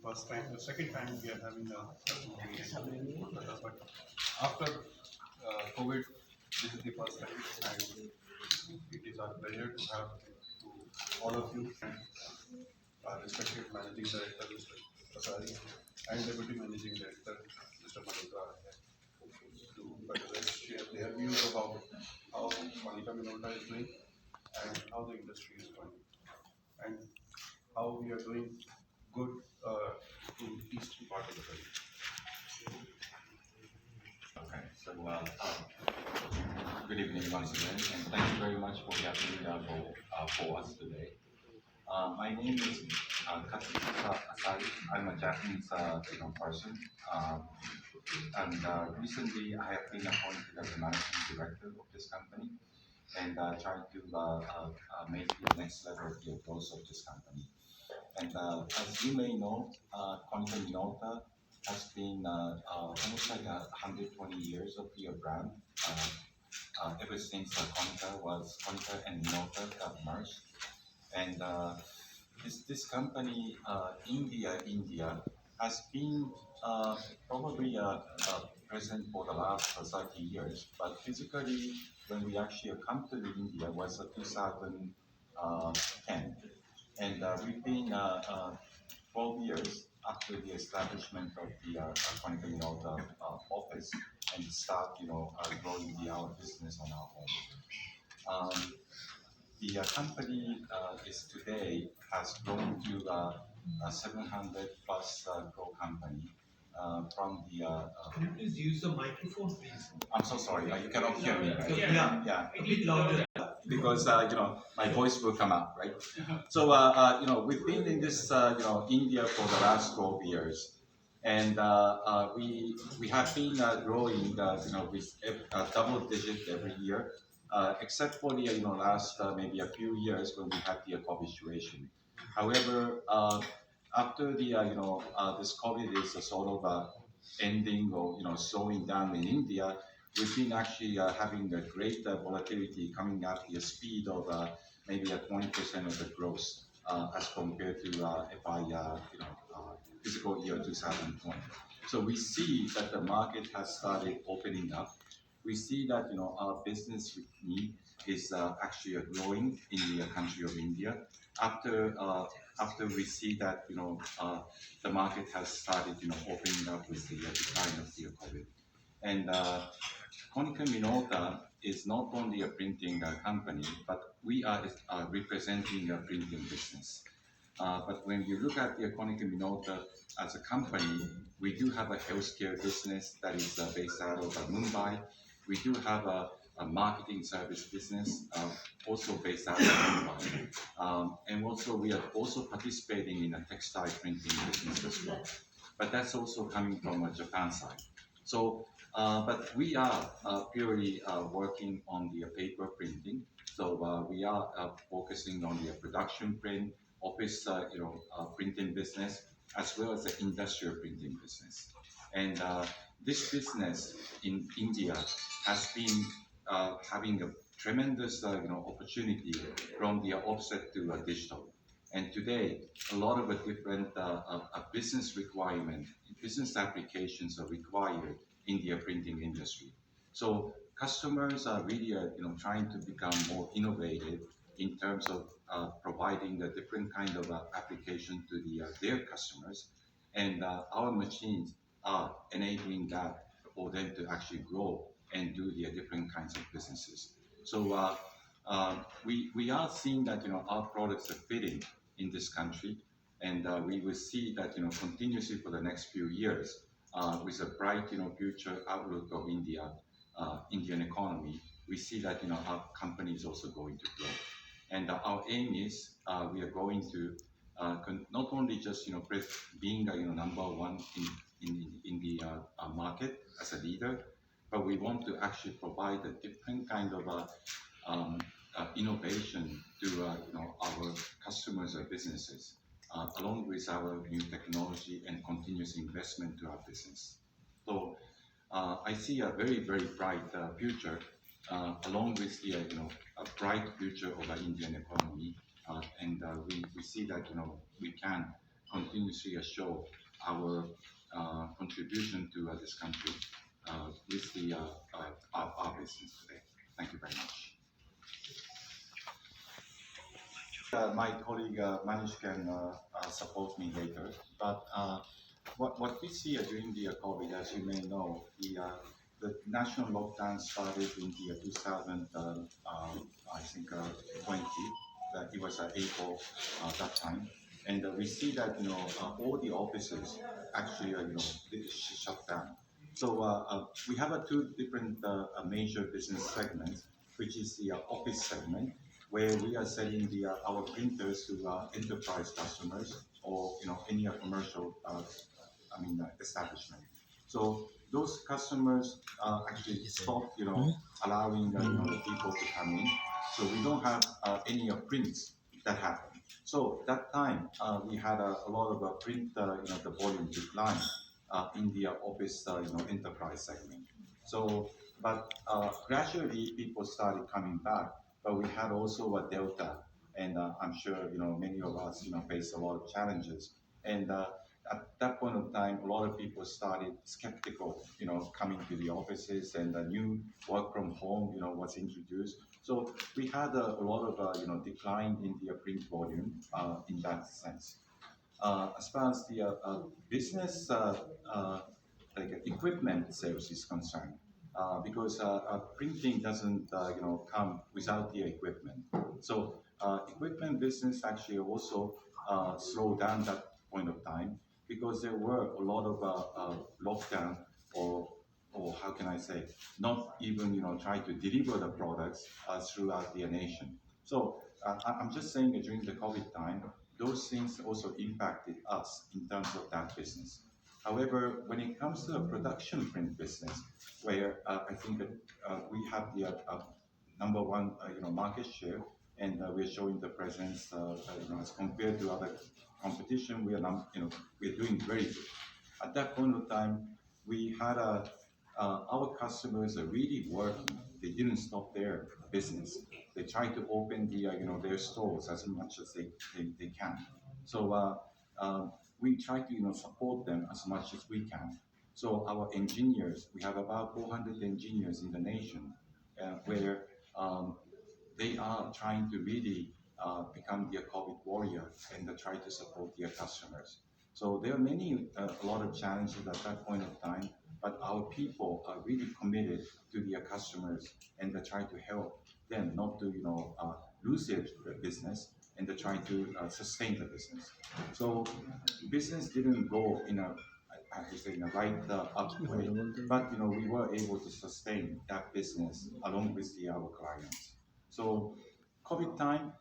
first time, the second time we are having a customer meeting in Kolkata, but after COVID, this is the first time, and it is our pleasure to have to all of you and our respected managing director, Mr. Prasadi, and deputy managing director, Mr. Malhotra, to better share their views of how Konica Minolta is doing and how the industry is going, and how we are doing good to eastern part of the country. Okay, so good evening once again, and thank you very much for the opportunity for us today. My name is Katsuhisa Asai. I'm a Japanese person, and recently I have been appointed as the managing director of this company, and trying to make the next level of the growth of this company. And as you may know, Konica Minolta has been almost like 120 years of the brand. Ever since Konica and Minolta got merged, and this company, India, has been probably present for the last 30 years. But physically, when we actually come to India, was 2010. And we've been 12 years after the establishment of the Konica Minolta office and start, growing our business on our own. The company is today has grown to a 700 plus grow company from the. Can you please use the microphone, please? I'm so sorry, you cannot hear me, right? Yeah, a bit louder. Because my voice will come out, right? So we've been in this India for the last 12 years, and we have been growing with double digit every year, except for the last maybe a few years when we had the COVID situation. However, after the this COVID is sort of ending or slowing down in India, we've been actually having a great volatility coming at the speed of maybe 20% of the growth as compared to FI fiscal year 2020. So we see that the market has started opening up. We see that our business need is actually growing in the country of India after we see that the market has started opening up with the decline of the COVID. And Konica Minolta is not only a printing company, but we are representing a printing business. But when you look at the Konica Minolta as a company, we do have a healthcare business that is based out of Mumbai. We do have a marketing service business also based out of Mumbai. And also we are also participating in a textile printing business as well. But that's also coming from a Japan side. So, but we are purely working on the paper printing. So we are focusing on the production print, office, printing business, as well as the industrial printing business. And this business in India has been having a tremendous, opportunity from the offset to digital. And today, a lot of the different business requirement, business applications are required in the printing industry. So customers are really, trying to become more innovative in terms of providing a different kind of application to their customers, and our machines are enabling that for them to actually grow and do the different kinds of businesses. So we are seeing that our products are fitting in this country, and we will see that continuously for the next few years with a bright future outlook of Indian economy. We see that our company is also going to grow, and our aim is we are going to not only just being number one in the market as a leader, but we want to actually provide a different kind of innovation to our customers or businesses, along with our new technology and continuous investment to our business. So I see a very, very bright future, along with the a bright future of the Indian economy, and we see that we can continuously show our contribution to this country with our business today. Thank you very much. My colleague Manish can support me later, but what we see during the COVID, as you may know, the national lockdown started in the 2000, I think, 20. It was April that time, and we see that all the offices actually they shut down. So we have two different major business segments, which is the office segment, where we are selling our printers to enterprise customers or any commercial establishment. So those customers actually stopped allowing the people to come in. So we don't have any prints that happen. So that time we had a lot of print the volume decline in the office enterprise segment. So but gradually people started coming back, but we had also a delta, and I'm sure many of us faced a lot of challenges. And at that point of time, a lot of people started skeptical, coming to the offices, and the new work from home, was introduced. So we had a lot of decline in the print volume in that sense. As far as the business like equipment sales is concerned, because printing doesn't come without the equipment. So equipment business actually also slowed down that point of time because there were a lot of lockdown, or how can I say, not even try to deliver the products throughout the nation. So I'm just saying that during the COVID time, those things also impacted us in terms of that business. However, when it comes to the production print business, where I think that we have the number one market share, and we're showing the presence as compared to other competition, we are we're doing very good. At that point of time, we had our customers are really working. They didn't stop their business. They tried to open their stores as much as they can. So we try to support them as much as we can. So our engineers, we have about 400 engineers in the nation, where they are trying to really become their COVID warrior and try to support their customers. So there are a lot of challenges at that point of time, but our people are really committed to their customers, and they try to help them not to lose their business, and they try to sustain the business. So business didn't go in I would say in a right up way, but we were able to sustain that business along with our clients. So COVID time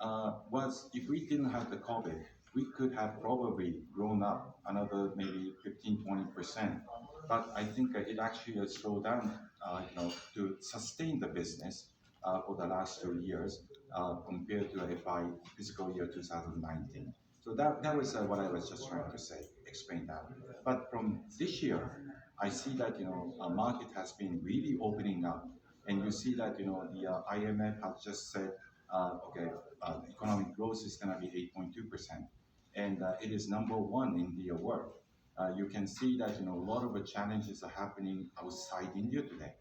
was, if we didn't have the COVID, we could have probably grown up another maybe 15-20%. But I think it actually has slowed down, to sustain the business for the last 2 years compared to FY fiscal year 2019. So that was what I was just trying to say, explain that. But from this year, I see that our market has been really opening up, and you see that the IMF has just said, okay, economic growth is going to be 8.2%, and it is number one in the world. You can see that a lot of the challenges are happening outside India today.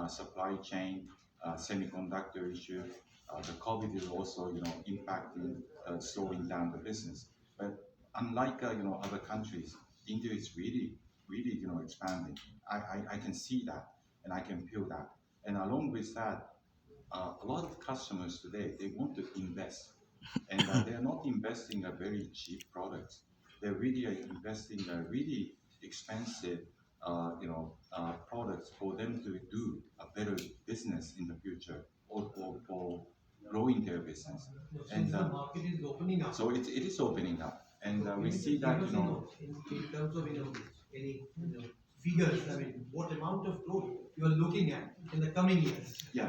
Supply chain, semiconductor issue, the COVID is also impacting, slowing down the business. But unlike other countries, India is really expanding. I can see that, and I can feel that. And along with that, a lot of customers today, they want to invest, and they are not investing in very cheap products. They're really investing in really expensive, products for them to do a better business in the future, or growing their business. Since the market is opening up. So it is opening up, and we see that in terms of any figures, I mean, what amount of growth you are looking at in the coming years? Yeah.